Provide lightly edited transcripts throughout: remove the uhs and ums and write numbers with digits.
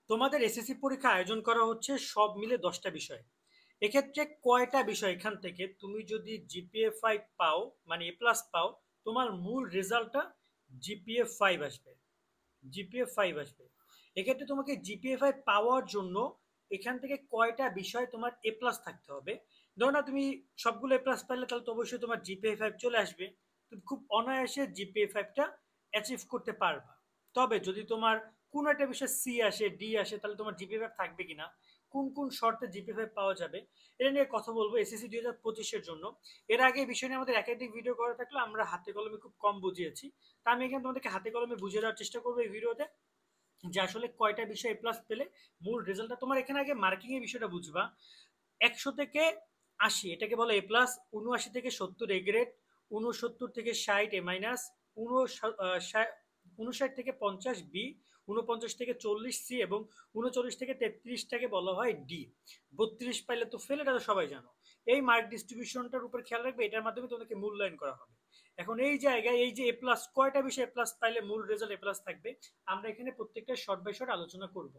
তোমাদের এসএসসি পরীক্ষা আয়োজন করা হচ্ছে সব মিলে 10টা বিষয়। এক্ষেত্রে কয়টা বিষয় এখান থেকে তুমি যদি জিপিএ 5 পাও, মানে এ প্লাস পাও, তোমার মূল রেজাল্টটা জিপিএ 5 আসবে। জিপিএ 5 আসবে। এক্ষেত্রে তোমাকে জিপিএ 5 পাওয়ার জন্য এখান থেকে কয়টা বিষয় তোমার এ প্লাস থাকতে হবে। ধরো না তুমি সবগুলো এ প্লাস পাইলে তাহলে তো অবশ্যই তোমার জিপিএ 5 চলে আসবে। তুমি খুব অনায়াসে জিপিএ 5টা অ্যাচিভ করতে পারবা। তবে যদি তোমার কোনো একটা বিষয় সি আসে, ডি আসে, তাহলে তোমার জিপিএ 5 থাকবে কিনা, কোন কোন শর্তে জিপিএ 5 পাওয়া যাবে, এটা নিয়ে কথা বলবো এসএসসি 2025-এর জন্য। এর আগে এই বিষয় নিয়ে আমাদের একাধিক ভিডিও করা থাকলে আমরা হাতে কলমে খুব কম বুঝিয়েছি। তা আমি এখানে তোমাদেরকে হাতে কলমে বুঝিয়ে দেওয়ার চেষ্টা করবো এই ভিডিওতে, যে আসলে কয়টা বিষয় এ প্লাস পেলে মূল রেজাল্টটা তোমার। এখানে আগে মার্কিং এর বিষয়টা বুঝবা। 100 থেকে 80 এটাকে বলে এ প্লাস, 79 থেকে 70 এ গ্রেড, 69 থেকে 60 এ মাইনাস, 59 থেকে 50 বি, 49 থেকে 40 সি এবং 39 থেকে 33টাকে বলা হয় ডি। 32 পাইলে তো ফেল, এটা তো সবাই জানো। এই মার্ক ডিস্ট্রিবিউশনটার উপর খেয়াল রাখবে, এটার মাধ্যমে তোমাদেরকে মূল্যায়ন করা হবে। এখন এই জায়গায় এই যে এ প্লাস, কয়টা বিষয় এ প্লাস পাইলে মূল রেজাল্ট এ প্লাস থাকবে, আমরা এখানে প্রত্যেকটা শর্ট বাই শর্ট আলোচনা করব।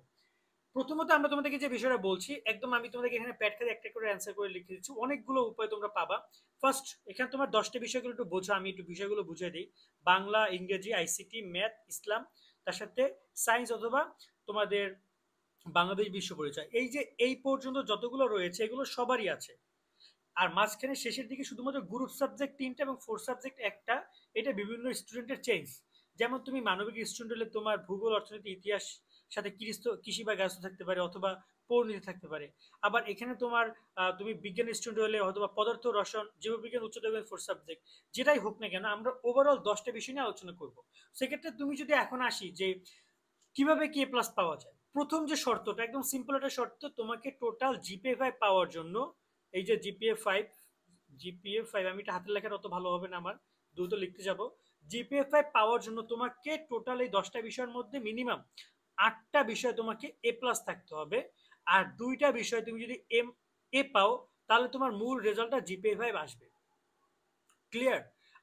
প্রথমত আমরা তোমাদেরকে যে বিষয়টা বলছি, একদম আমি তোমাদেরকে এখানে প্যাড খাতে একটা করে অ্যান্সার করে লিখে দিচ্ছি, অনেকগুলো উপায় তোমরা পাবা। ফার্স্ট, এখানে তোমার 10টা বিষয়গুলো একটু বোঝো, আমি একটু বিষয়গুলো বুঝিয়ে দিই। বাংলা, ইংরেজি, আইসিটি, ম্যাথ, ইসলাম, তার সাথে সায়েন্স অথবা তোমাদের বাংলাদেশ বিশ্ব পরিচয়। এই যে এই পর্যন্ত যতগুলো রয়েছে এগুলো সবারই আছে। আর মাঝখানে শেষের দিকে শুধুমাত্র গ্রুপ সাবজেক্ট 3টা এবং ফোর সাবজেক্ট একটা, এটা বিভিন্ন স্টুডেন্টের চেঞ্জ। যেমন তুমি মানবিক স্টুডেন্ট হলে তোমার ভূগোল, অর্থনীতি, ইতিহাস সাথে কৃষি বা গাছ থাকতে পারে, অথবা পরিণতি থাকতে পারে। আবার এখানে তোমার তুমি বিজ্ঞান স্টুডেন্ট হলে অথবা পদার্থ, রসায়ন, জীববিজ্ঞান, উচ্চতর ফোর সাবজেক্ট, যেটাই হোক না কেন আমরা ওভারঅল 10টা বিষয় নিয়ে আলোচনা করব। সেক্ষেত্রে তুমি যদি এখন আসি যে কিভাবে কি এ প্লাস পাওয়া যায়, প্রথম যে শর্তটা একদম সিম্পল একটা শর্ত, তোমাকে টোটাল জিপিএ 5 পাওয়ার জন্য, এই যে জিপিএ 5, আমি এটা হাতের লেখার অত ভালো হবে না আমার, দ্রুত লিখতে যাব। জিপিএ 5 পাওয়ার জন্য তোমাকে টোটাল এই 10টা বিষয়ের মধ্যে মিনিমাম 8টা বিষয় তোমাকে এ প্লাস থাকতে হবে। আর 2টা বিষয় তুমি যদি এ পাও, তাহলে তোমার মূল রেজাল্টটা জিপিএ 5 আসবে। ক্লিয়ার?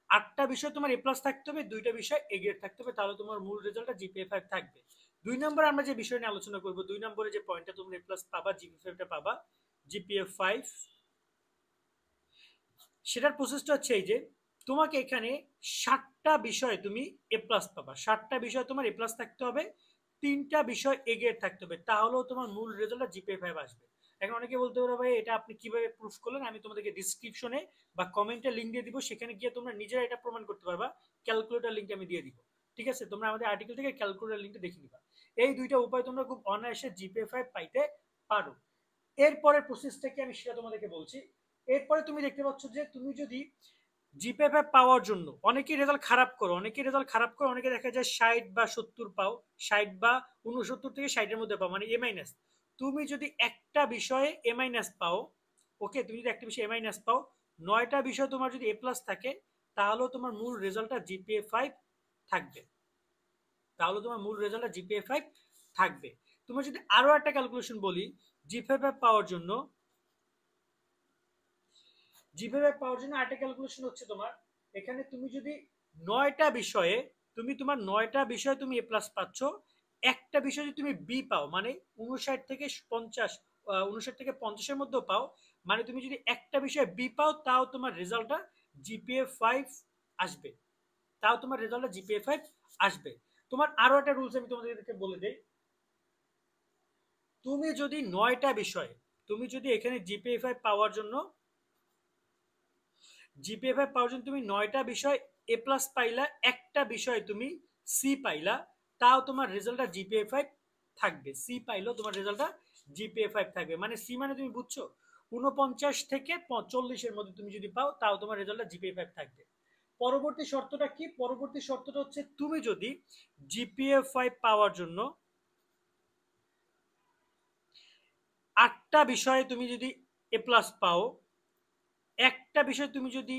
8টা বিষয় তোমার এ প্লাস থাকতে হবে, 2টা বিষয় এ গ্রেড থাকতে হবে, তাহলে তোমার মূল রেজাল্টটা জিপিএ 5 থাকবে। 2 নম্বরে আমরা যে বিষয় নিয়ে আলোচনা করবো, 2 নম্বরে যে পয়েন্টটা তোমরা এ প্লাস পাবা, জিপিএ 5টা পাবা, জিপিএ 5, সেটার প্রসেসটা হচ্ছে এই যে তোমাকে এখানে 60টা বিষয় তুমি এ প্লাস পাবা। 60টা বিষয় তোমার এ প্লাস থাকতে হবে, 3টা বিষয় এ গ্রেড থাকতে হবে, তাহলেও তোমার মূল রেজাল্ট জিপিএ 5 আসবে। এখন অনেকে বলতে পারো ভাই এটা আপনি কিভাবে প্রুফ করলেন, আমি তোমাদেরকে ডিসক্রিপশনে বা কমেন্টে লিঙ্ক দিয়ে দিব, সেখানে গিয়ে তোমরা নিজেরা এটা প্রমাণ করতে পারবা। ক্যালকুলেটর লিঙ্কটা আমি দিয়ে দিব। ঠিক আছে, তোমরা আমাদের আর্টিকেল থেকে ক্যালকুলেটর লিঙ্কটা দেখে নিবা। এই দুইটা উপায় তোমরা খুব অনায়াসে জিপিএ 5 পাইতে পারো। এরপরের প্রসেসটা কি আমি সেটা তোমাদেরকে বলছি। এরপরে তুমি দেখতে পাচ্ছ যে তুমি যদি জিপিএ 5 পাওয়ার জন্য অনেকেই রেজাল্ট খারাপ করো, অনেকে দেখা যায় 60 বা 70 পাও, 60 বা 69 থেকে 60-এর মধ্যে পাও, মানে এ মাইনাস। তুমি যদি একটা বিষয়ে এ মাইনাস পাও, ওকে, তুমি যদি একটা বিষয়ে এ মাইনাস পাও, 9টা বিষয় তোমার যদি এ প্লাস থাকে, তাহলেও তোমার মূল রেজাল্টটা জিপিএ 5 থাকবে। তোমার যদি আরো একটা ক্যালকুলেশন বলি, জিপিএ 5 পাওয়ার জন্য, আরেকটা ক্যালকুলেশন হচ্ছে তোমার, এখানে তুমি যদি 9টা বিষয়ে, তুমি এ প্লাস পাচ্ছ, একটা বিষয় যদি তুমি বি পাও, মানে 59 থেকে 50, 59 থেকে 50-এর মধ্যে পাও, মানে তুমি যদি একটা বিষয়ে বি পাও, তাও তোমার রেজাল্টটা জিপিএ 5 আসবে। তোমার আরো একটা রুলস আমি তোমাদেরকে বলে দিই। তুমি যদি 9টা বিষয় এ প্লাস পাইলা, একটা বিষয় তুমি সি পাইলা, তাও তোমার রেজাল্টটা জিপিএ 5 থাকবে। সি পাইলেও তোমার রেজাল্টটা জিপিএ 5 থাকবে, মানে সি মানে তুমি বুঝছো, 49 থেকে 40-এর মধ্যে তুমি যদি পাও, তাও তোমার রেজাল্টটা জিপিএ 5 থাকবে। পরবর্তী শর্তটা কি? পরবর্তী শর্তটা হচ্ছে তুমি যদি জিপিএ 5 পাওয়ার জন্য 8টা বিষয়ে তুমি যদি এ প্লাস পাও, একটা বিষয় তুমি যদি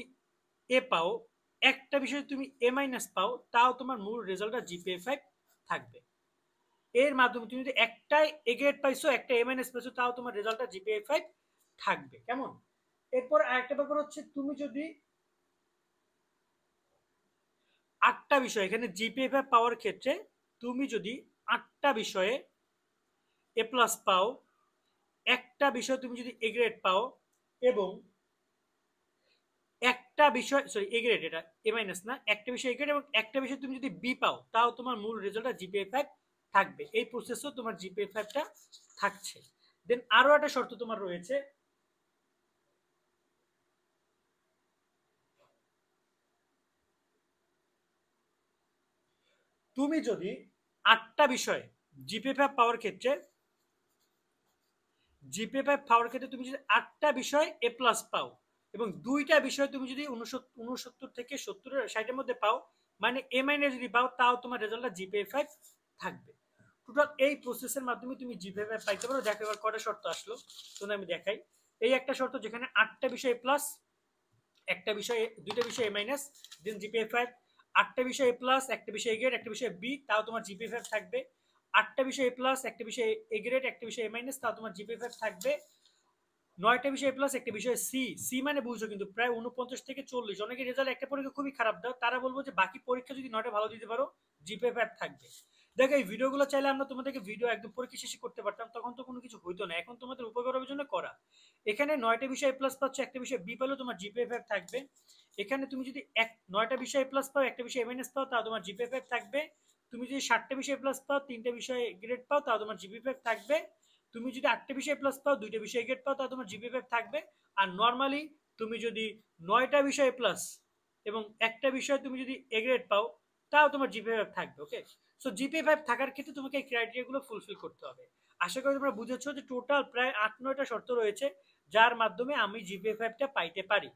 এ পাও, একটা বিষয় তুমি এ মাইনাস পাও, তাও তোমার মূল রেজাল্টটা জিপিএ 5 থাকবে। এর মাধ্যমে তুমি যদি একটাই এ গ্রেড পাইছো, একটা এ মাইনাস পাইছো, তাও তোমার রেজাল্টটা জিপিএ 5 থাকবে। কেমন? এরপর আরেকটা ব্যাপার হচ্ছে, তুমি যদি 8টা বিষয়, এখানে জিপিএ 5 পাওয়ার ক্ষেত্রে তুমি যদি 8টা বিষয়ে এ প্লাস পাও, একটা বিষয় তুমি যদি এ গ্রেড পাও, এবং একটা বিষয় সরি এ গ্রেড, এটা এ মাইনাস না, একটা বিষয় এ গ্রেড এবং একটা বিষয় তুমি যদি বি পাও, তাও তোমার মূল রেজাল্টটা জিপিএ 5 থাকবে। এই প্রসেসও তোমার জিপিএ 5টা থাকছে। দেন আরো একটা শর্ত তোমার রয়েছে, তুমি যদি 8টা বিষয় জিপিএ 5 পাওয়ার ক্ষেত্রে, জিপিএ 5 পাওয়ার ক্ষেত্রে তুমি যদি 8টা বিষয় এ প্লাস পাও এবং 2টা বিষয় তুমি যদি 69 থেকে 70-60-এর মধ্যে পাও, মানে এ মাইনাস যদি পাও, তাও তোমার রেজাল্টটা জিপিএ 5 থাকবে। টোটাল এই প্রসেসের মাধ্যমে তুমি জিপিএ 5 পাইতে পারো। দেখো এবার কটা শর্ত আসলো, তোমাদের আমি দেখাই। এই একটা শর্ত যেখানে 8টা বিষয় এ প্লাস, একটা বিষয়, 2টা বিষয় এ মাইনাস, দেন জিপিএ 5। 8টা বিষয় এ প্লাস, একটা বিষয় এ গ্রেড, একটা বিষয় বি, তাও তোমার জিপিএ 5 থাকবে। 8টা বিষয় এ প্লাস, একটা বিষয় এ গ্রেড, একটা বিষয় এ মাইনাস, তাও তোমার জিপিএ 5 থাকবে। 9টা বিষয় প্লাস, একটা বিষয় সি, সি মানে বুঝছো কিন্তু প্রায় 49 থেকে 40। অনেকে রেজাল্ট একটা পরীক্ষা খুবই খারাপ দাও, তারা বলবো যে বাকি পরীক্ষা যদি 9টা ভালো দিতে পারো, জিপিএ 5 থাকবে। দেখো এই ভিডিওগুলো চাইলে আমরা তোমাদেরকে ভিডিও একদম পরীক্ষা শেষে করতে পারতাম, তখন তো কোনো কিছু হইতো না, এখন তোমাদের উপকারের জন্য করা। এখানে 9টা বিষয় প্লাস পাচ্ছ, একটা বিষয় বি পেলেও তোমার জিপিএ 5 থাকবে। এখানে তুমি যদি 9টা বিষয় প্লাস পাও, একটা বিষয় এ মাইনাস পাও, তাও তোমার জিপিএ 5 থাকবে। তুমি যদি 60টা বিষয় প্লাস পাও, 3টা বিষয় গ্রেড পাও, তাও তোমার জিপিএ 5 থাকবে। তুমি যদি 8টা বিষয় প্লাস পাও, 2টা বিষয় গ্রেড পাও, তাও তোমার জিপিএ 5 থাকবে। আর নর্মালি তুমি যদি 9টা বিষয় প্লাস এবং একটা বিষয় তুমি যদি এ গ্রেড পাও, তাও তোমার জিপিএ 5 থাকবে। ওকে, সো জিপিএ 5 থাকার ক্ষেত্রে তোমাকে এই ক্রাইটেরিয়াগুলো ফুলফিল করতে হবে। আশা করি তোমরা বুঝেছো যে টোটাল প্রায় 8-9টা শর্ত রয়েছে, যার মাধ্যমে আমি জিপিএ 5টা পাইতে পারি।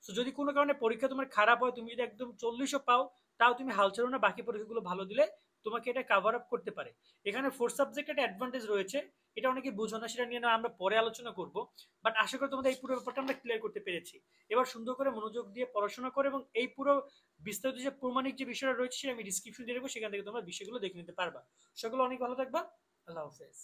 সো যদি কোনো কারণে পরীক্ষা তোমার খারাপ হয়, তুমি যদি একদম 40ও পাও, তাও তুমি হাল ছেড়ো না, বাকি পরীক্ষাগুলো ভালো দিলে তোমাকে এটা কাভার আপ করতে পারে। এখানে 4 সাবজেক্ট একটা অ্যাডভান্টেজ রয়েছে, এটা অনেকে বুঝো না, সেটা নিয়ে না আমরা পরে আলোচনা করব। বাট আশা করি তোমাদের এই পুরো ব্যাপারটা আমরা ক্লিয়ার করতে পেরেছি। এবার সুন্দর করে মনোযোগ দিয়ে পড়াশোনা করে, এবং এই পুরো বিস্তারিত যে প্রমাণিক যে বিষয়টা রয়েছে সেটা আমি ডিসক্রিপশন দিয়ে দেবো, সেখান থেকে তোমরা বিষয়গুলো দেখে নিতে পারবা। সকলে অনেক ভালো থাকবা। আল্লাহ হাফেজ।